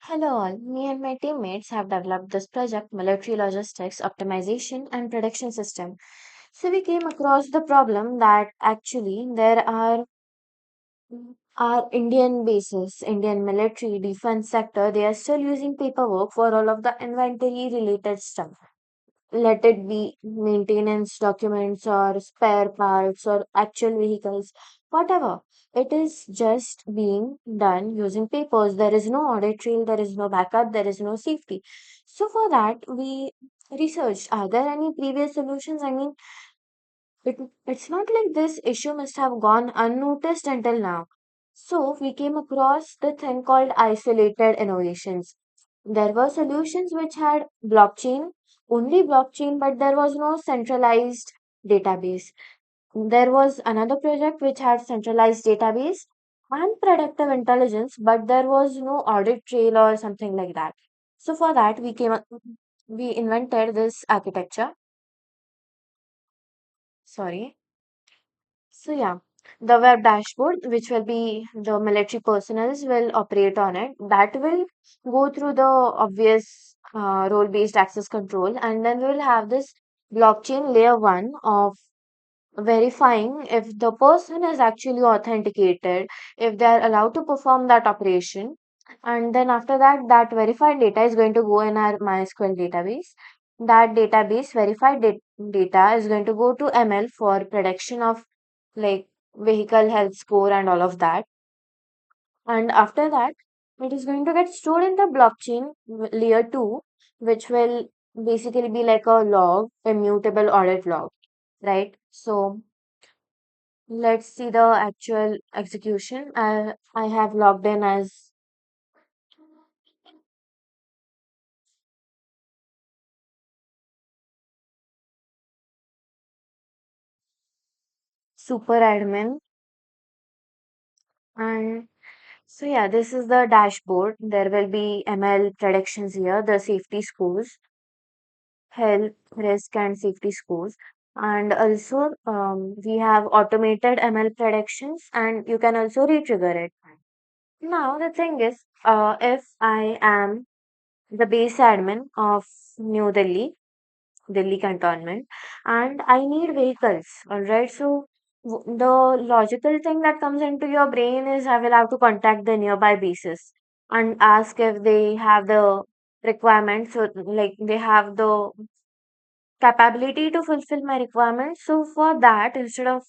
Hello all, me and my teammates have developed this project, Military Logistics Optimization and Prediction System. So we came across the problem that actually there are Indian bases, Indian military defense sector, they are still using paperwork for all of the inventory related stuff. Let it be maintenance documents or spare parts or actual vehicles, whatever. It is just being done using papers. There is no audit trail, there is no backup, there is no safety. So for that, we researched, are there any previous solutions? I mean, it's not like this issue must have gone unnoticed until now. So we came across the thing called isolated innovations. There were solutions which had blockchain, only blockchain, but there was no centralized database. There was another project which had centralized database and predictive intelligence, but there was no audit trail or something like that. So for that, we invented this architecture. Sorry. So yeah, the web dashboard, which will be the military personnels will operate on it. That will go through the obvious role-based access control, and then we will have this blockchain layer one of verifying if the person is actually authenticated, if they are allowed to perform that operation. And then after that, that verified data is going to go in our MySQL database. That database verified data is going to go to ML for prediction of like vehicle health score and all of that. And after that, it is going to get stored in the blockchain layer 2, which will basically be like a log, immutable audit log, right? So let's see the actual execution. I have logged in as super admin. And so yeah, this is the dashboard. There will be ML predictions here, the safety scores, health, risk, and safety scores. And also, we have automated ML predictions, and you can also retrigger it. Now, the thing is, if I am the base admin of New Delhi, Delhi cantonment, and I need vehicles. All right, so the logical thing that comes into your brain is I will have to contact the nearby bases and ask if they have the requirements, so like they have the capability to fulfill my requirements. So for that, instead of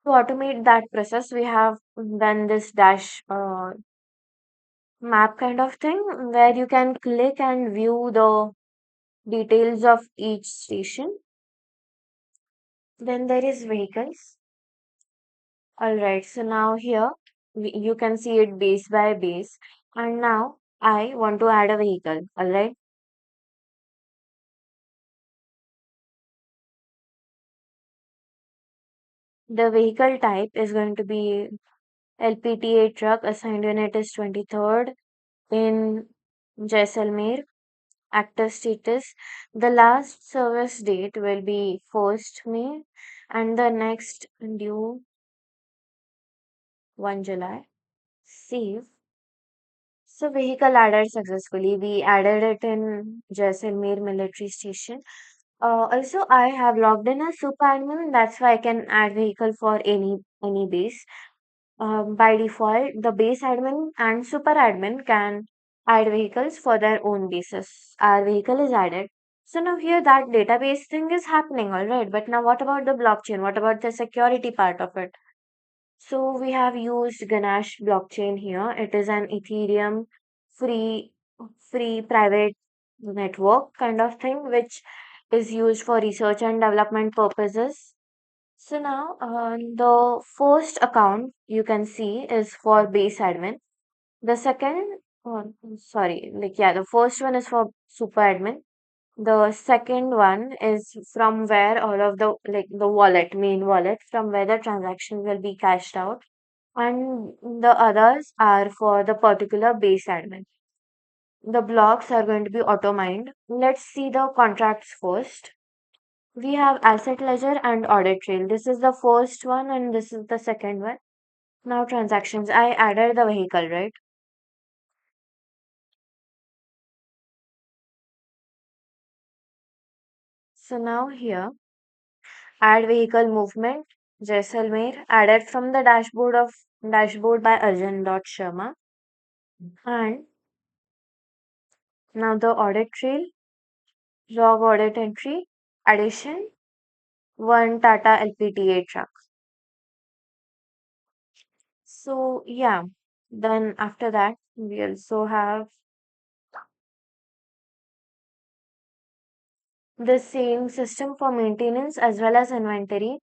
to automate that process, we have done this dash map kind of thing where you can click and view the details of each station. Then there is vehicles. All right, so now here you can see it base by base. And now I want to add a vehicle. All right, the vehicle type is going to be LPTA truck. Assigned unit is 23rd in Jaisalmer. Active status. The last service date will be 1st May and the next due 1 July. Save. So vehicle added successfully. We added it in Jaisalmer military station. Also, I have logged in as super admin. That's why I can add vehicle for any base. By default, the base admin and super admin can add vehicles for their own bases. Our vehicle is added. So now here that database thing is happening, all right. But now what about the blockchain? What about the security part of it? So we have used Ganache blockchain here. It is an Ethereum free free private network kind of thing, which is used for research and development purposes. So now the first account you can see is for base admin. The second, sorry, like yeah, the first one is for super admin. The second one is from where all of the like the wallet, main wallet, from where the transaction will be cashed out. And the others are for the particular base admin. The blocks are going to be auto mined. Let's see the contracts first. We have asset ledger and audit trail. This is the first one and this is the second one. Now transactions. I added the vehicle, right? So now here, add vehicle movement, Jaisalmer, added from the dashboard by Arjun.Sharma. And now the audit trail, log audit entry, addition, one Tata LPTA truck. So yeah, then after that, we also have the same system for maintenance as well as inventory.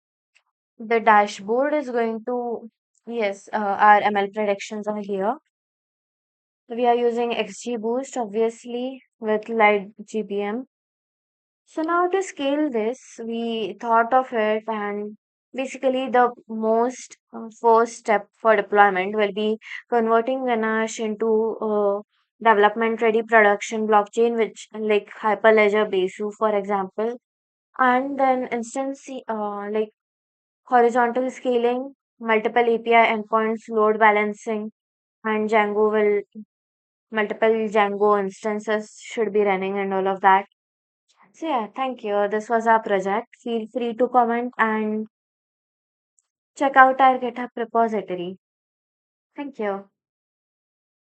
The dashboard is going to, yes, our ML predictions are here. We are using XGBoost, obviously, with light GPM. So now to scale this, we thought of it, and basically the most first step for deployment will be converting Ganache into development ready production blockchain, which like Hyperledger Besu, for example, and then instance like horizontal scaling, multiple API endpoints, load balancing, and Django will multiple Django instances should be running and all of that. So yeah, thank you. This was our project. Feel free to comment and check out our GitHub repository. Thank you.